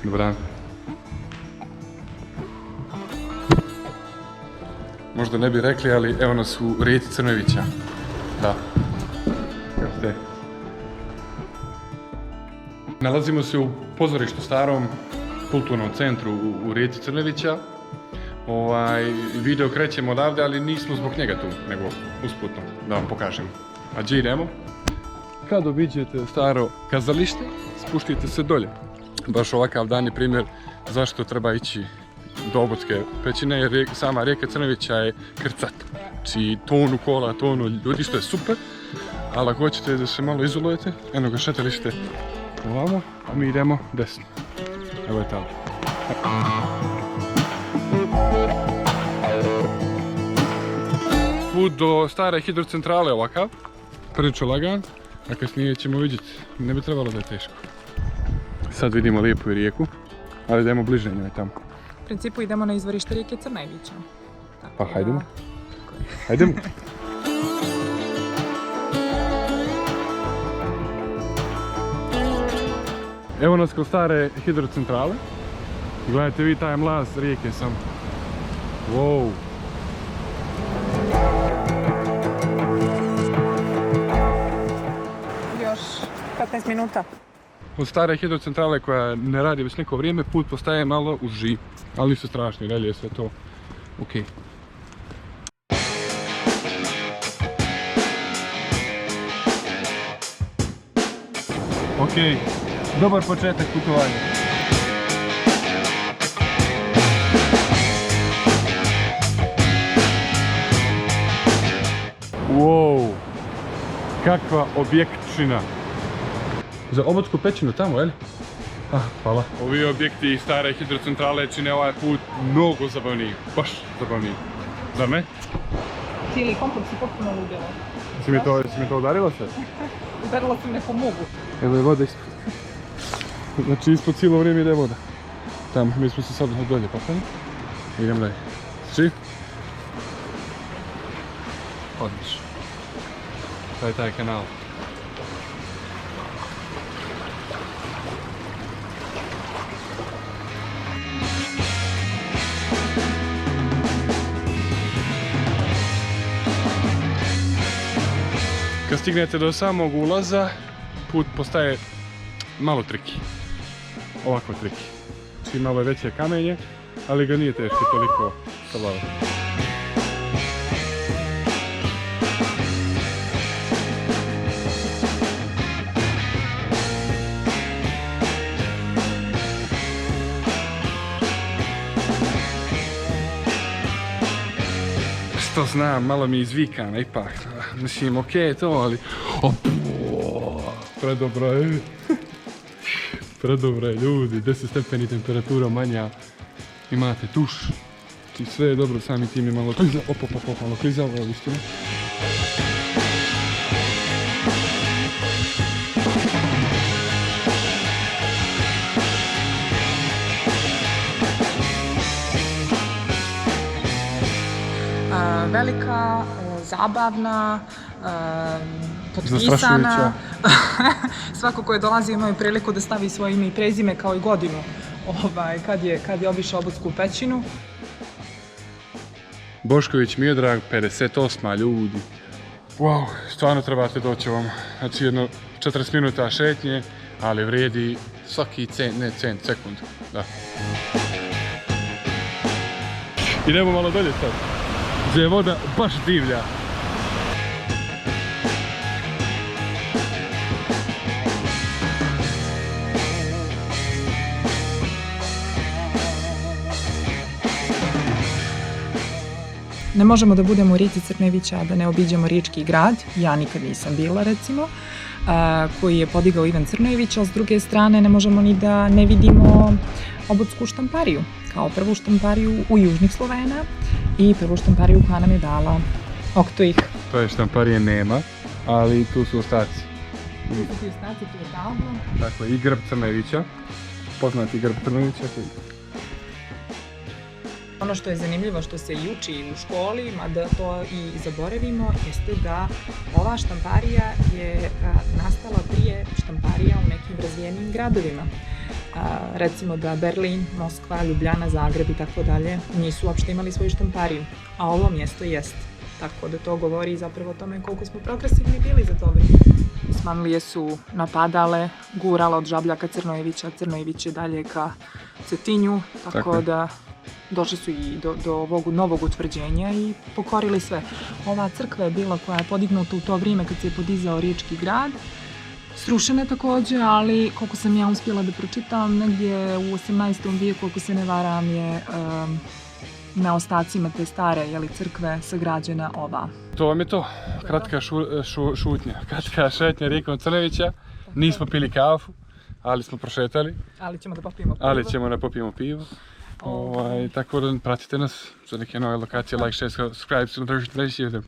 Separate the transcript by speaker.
Speaker 1: Dobar dan. Možda ne bi rekli, ali evo nas u rijeci Crnojevića. Da. Kako ste? Nalazimo se u pozorištu starom kulturnom centru u rijeci Crnojevića. Video krećemo odavde, ali nismo zbog njega tu, nego usputno, da vam pokažem. A gdje idemo? Kad obiđete staro kazalište, spuštite se dolje. Baš ovakav dan je primjer zašto treba ići do Obodske pećine, jer sama rijeka Crnojevića je krcata. Znači tonu kola, tonu ljudi, što je super, ali ako hoćete da se malo izolujete, eno ga šetalište ovamo, a mi idemo desno. Evo je tamo. Put do stare hidrocentrale ovakav, prilično lagan, a kasnije ćemo vidjeti, ne bi trebalo da je teško. Sad vidimo lijepu rijeku, ali idemo bliže njoj tamo.
Speaker 2: U principu idemo na izvorište rijeke Crnojevića.
Speaker 1: Pa hajdemo. Hajdemo. Evo nas kod stare hidrocentrale. Gledajte vi taj mlaz rijeke sam. Wow.
Speaker 2: Još 15 minuta.
Speaker 1: Od stare hidrocentrale koja ne radi već neko vrijeme, put postaje malo uži, ali nisu strašni, dalje je sve to ok. Ok, dobar početak putovanja. Wow, kakva objektčina. Za Obodsku pećinu tamo, jel? Hvala. Ovi objekti stare hidrocentrale čine ovaj put mnogo zabavniji, baš zabavniji. Zar ne?
Speaker 2: Cijeli kompleks je potpuno ludilo.
Speaker 1: Si mi to udarila sad?
Speaker 2: Udarila sam neku mugu.
Speaker 1: Evo je voda ispod. Znači ispod cijelo vrijeme ide voda. Tamo, mi smo se sad dolje popali. Idemo dalje. Svi? Odlično. To je taj kanal. Kad stignete do samog ulaza, put postaje malo triki. Ovako triki. Znači malo je veće kamenje, ali ga nije teško toliko savladati. Što znam, malo mi izvikana ipak. Mislim, okej je to, ali... Predobro je. Predobro je, ljudi. 10 stepeni temperatura manja. Imate tuš. I sve je dobro, sami tim je malo klizao. Malo klizao, evo istina.
Speaker 2: Velika, zabavna, potpisana. Svako ko je dolazio imao je priliku da stavi svoje ime i prezime kao i godinu kad je obišao Obodsku pećinu.
Speaker 1: Bošković Miodrag, 58 ljudi. Wow, stvarno trebate doći ovom. Znači jedno 40 minuta šetnje, ali vrijedi svaki sekund. Da. Idemo malo dolje sad. Gdje je voda baš divlja.
Speaker 2: Ne možemo da budemo u rijeci Crnojevića da ne obiđemo riječki grad, ja nikad nisam bila recimo, koji je podigao Ivan Crnojević, a s druge strane ne možemo ni da ne vidimo Obodsku štampariju, kao prvu štampariju u južnih Slovena i prvu štampariju koja nam je dala Oktoih.
Speaker 1: To je štamparije nema, ali tu su ostaci.
Speaker 2: Tu su ti ostaci, tu je tabla.
Speaker 1: Dakle, i grb Crnojevića, poznati grb Crnojevića.
Speaker 2: Ono što je zanimljivo, što se i uči u školi, mada to i zaboravimo, jeste da ova štamparija je nastala prije štamparija u nekim razvijenim gradovima. Recimo da Berlin, Moskva, Ljubljana, Zagreb i tako dalje nisu uopšte imali svoju štampariju, a ovo mjesto jest. Tako da to govori zapravo o tome koliko smo progresivni bili za to vrijeme. Osmanlije su napadale, gurale od Žabljaka Crnojevića, Crnojević je dalje ka Cetinju, tako da došli su i do ovog novog utvrđenja i pokorili sve. Ova crkva je bila koja je podignuta u to vrijeme kad se je podizao Riječki grad. Srušena je također, ali koliko sam ja uspjela da pročitam, negdje u 18. vijeku, ako se ne varam, je na ostacima te stare crkve sagrađena ova.
Speaker 1: To vam je to. Kratka šutnja, kratka šetnja rijekom Crnojevića. Nismo pili kafu, ali smo prošetali.
Speaker 2: Ali ćemo da popijemo pivo.
Speaker 1: Ali ćemo da popijemo pivo. Tako da pratite nas za neke nove lokacije, like, share, subscribe, see you on Thursday.